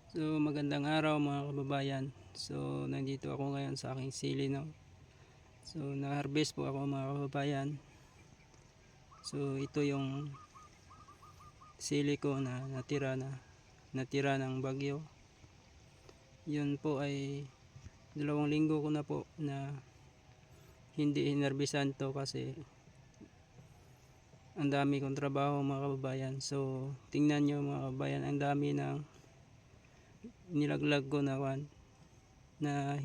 So magandang araw mga kababayan. So nandito ako ngayon sa aking sili, no. So na-harvest po ako mga kababayan. So ito yung sili ko na natira ng bagyo. Yun po ay 2 linggo ko na po na hindi hinarbisan to kasi ang dami kong trabaho mga kababayan. So tingnan nyo mga kababayan, ang dami ng nilaglag ko na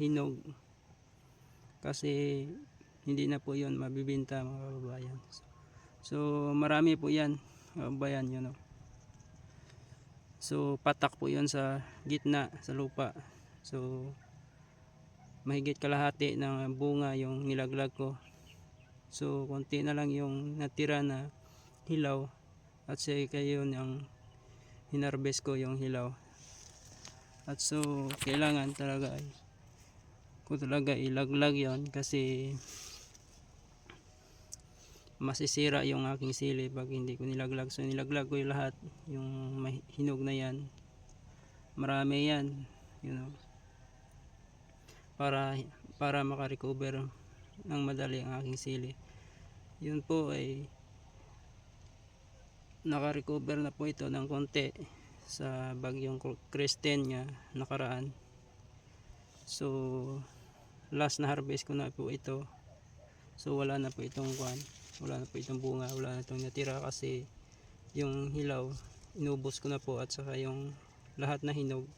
hinog kasi hindi na po yun mabibinta mga kababayan. So marami po yan mga kababayan, yun, no? So patak po yun sa gitna sa lupa. So mahigit kalahati ng bunga yung nilaglag ko. So konti na lang yung natira na hilaw at saka yun yung hinarvest ko yung hilaw. At so kailangan talaga ilaglag yon kasi masisira yung aking sili pag hindi ko nilaglag. So nilaglag ko yung lahat, yung hinog na yan, marami yan, para makarecover ng madali ang aking sili. Yun po ay nakarecover na po ito ng konti sa bagyong Kristen nga nakaraan. So last na harvest ko na po ito. So wala na po itong bunga, wala na itong natira kasi yung hilaw inubos ko na po, at saka yung lahat na hinog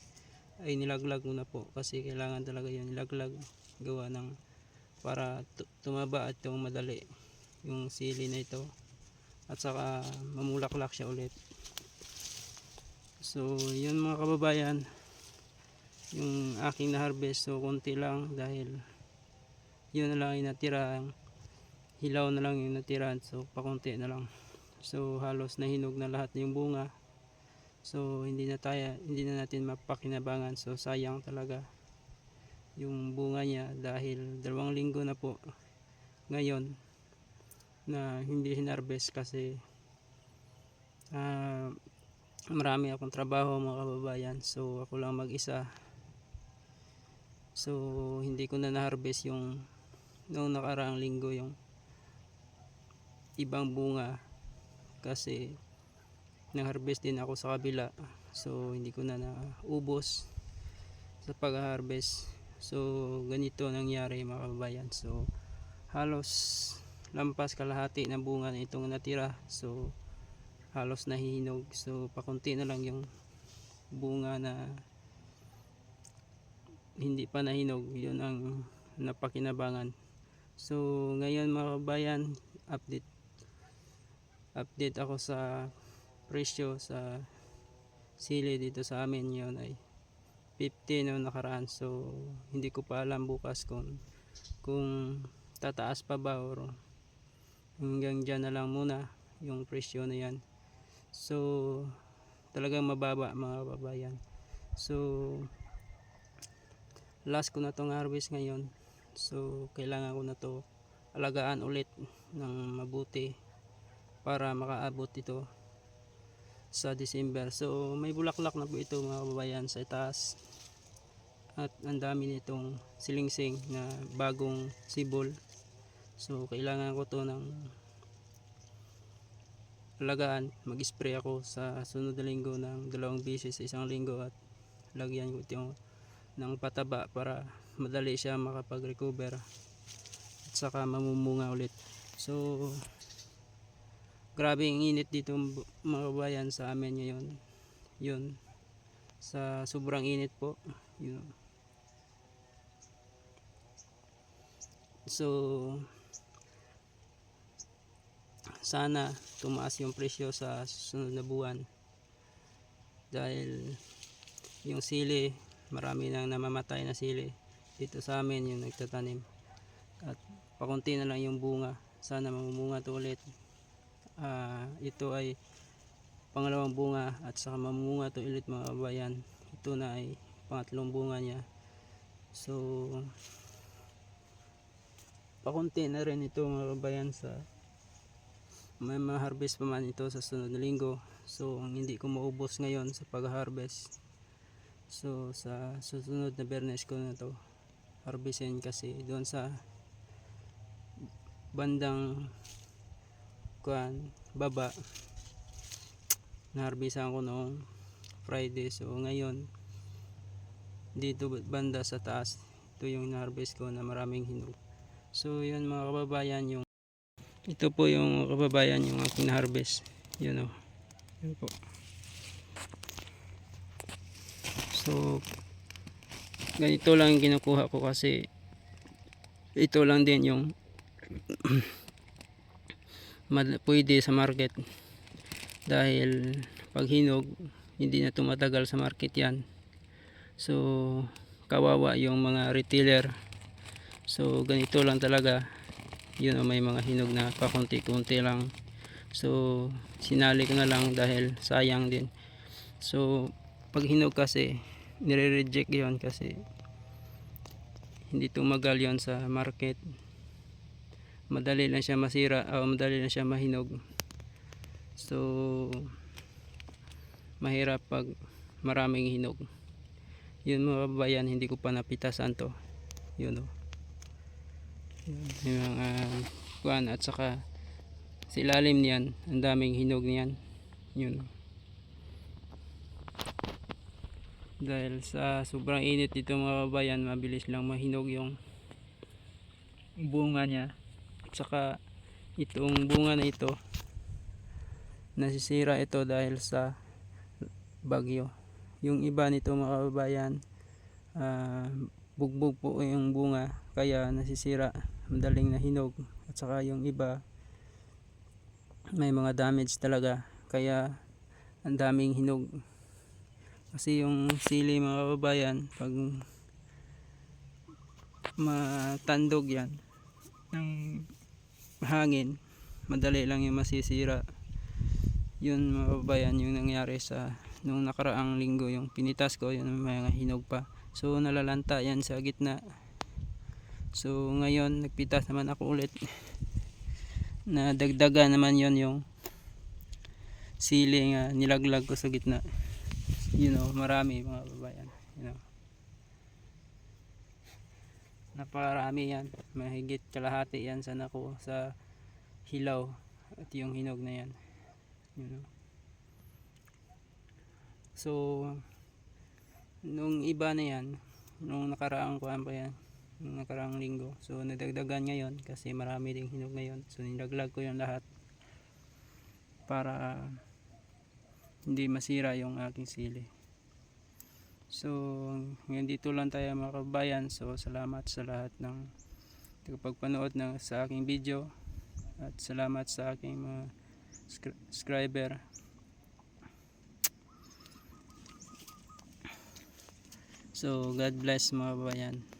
ay nilaglag ko na po kasi kailangan talaga yun nilaglag, gawa ng para tumaba at yung madali yung sili na ito at saka mamulaklak siya ulit. So yun mga kababayan, yung aking na harvest. So konti lang dahil yun na lang yung natira, hilaw na lang yung natira, so pakunti na lang. So halos nahinog na lahat yung bunga. So hindi na natin mapakinabangan. So sayang talaga yung bunga niya dahil 2 linggo na po ngayon na hindi hinarvest kasi marami akong trabaho mga kababayan. So ako lang mag-isa. So hindi ko na na-harvest yung noong nakaraang linggo yung ibang bunga kasi nang-harvest din ako sa kabila. So hindi ko na naubos sa pag-harvest. So ganito nangyari mga kababayan. So halos lampas kalahati ng bunga na itong natira. So halos nahihinog. So pakunti na lang yung bunga na hindi pa nahinog. Yun ang napakinabangan. So ngayon mga kababayan, update ako sa presyo sa sili dito sa amin. Yun ay 50 noong nakaraan. So hindi ko pa alam bukas kung tataas pa ba or hanggang dyan na lang muna yung presyo na yan. So talagang mababa mga kababayan. So last ko na tong harvest ngayon. So kailangan ko na to alagaan ulit ng mabuti para makaabot ito sa December. So may bulaklak na po ito mga kababayan sa itaas, at ang dami nitong silingsing na bagong sibol. So kailangan ko to ng alagaan. Mag-spray ako sa sunod na linggo ng 2 beses sa isang linggo, at lagyan ko ito ng pataba para madali siya makapag-recover at saka mamumunga ulit. So grabe ang init dito mga kabayan sa amin ngayon. Yun, sa sobrang init po. Yun. So sana tumaas yung presyo sa susunod na buwan dahil yung sili, marami nang namamatay na sili dito sa amin yung nagtatanim, at pakunti na lang yung bunga. Sana mamumunga to ulit. Ito ay pangalawang bunga at saka mamumunga to ulit mga kabayan. Ito na ay pangatlong bunga niya. So pakunti na rin ito mga kabayan, sa may ma-harvest pa man ito sa sunod na linggo. So ang hindi ko maubos ngayon sa pag-harvest So sa susunod na Biyernes ko na to harvestin, kasi doon sa bandang baba naharbisan ko noong Friday. So ngayon dito banda sa taas, ito yung na-harvest ko na maraming hinog. So yun mga kababayan, ito po yung kababayan yung aking na-harvest. Yun o. Yun po. So ganito lang kinukuha ko kasi ito lang din yung pwede sa market, dahil pag hinog hindi na tumatagal sa market yan. So kawawa yung mga retailer. So ganito lang talaga. Yun, may mga hinog na pakunti-kunti lang. So sinali ko na lang dahil sayang din. So pag hinog kasi nire-reject yon kasi hindi tumagal yon sa market. Madali lang siya masira o madali lang siya mahinog. So mahirap pag maraming hinog. Yun mga kababayan, hindi ko pa napitasan to. Yun o. Yung mga at saka sa ilalim niyan ang daming hinog niyan. Yun. Dahil sa sobrang init dito mga kababayan, mabilis lang mahinog yung bunga niya. At saka itong bunga na ito nasisira ito dahil sa bagyo. Yung iba nito mga kababayan, bugbog po yung bunga kaya nasisira, madaling nahinog. At saka yung iba may mga damage talaga kaya ang daming hinog. Kasi yung sili mga kababayan, pag matandog yan ng hangin, madali lang yung masisira. Yun mga kababayan yung nangyari sa nung nakaraang linggo, yung pinitas ko, yun may mga hinog pa. So nalalanta yan sa gitna. So ngayon nagpitas naman ako ulit, na dagdagan naman yon yung sili nga nilaglag ko sa gitna. Marami mga kababayan. Napakarami yan, mahigit kalahati yan sa hilaw at yung hinog na yan. So nung iba na yan, nung nakaraang kuwan pa yan, nung nakaraang linggo, so nadagdagan ngayon kasi marami ding hinog ngayon. So nilaglag ko yung lahat para hindi masira yung aking sili. So ngayon dito lang tayo mga kababayan. So salamat sa lahat ng tagapagpanood sa aking video, at salamat sa aking mga subscriber. So God bless mga kababayan.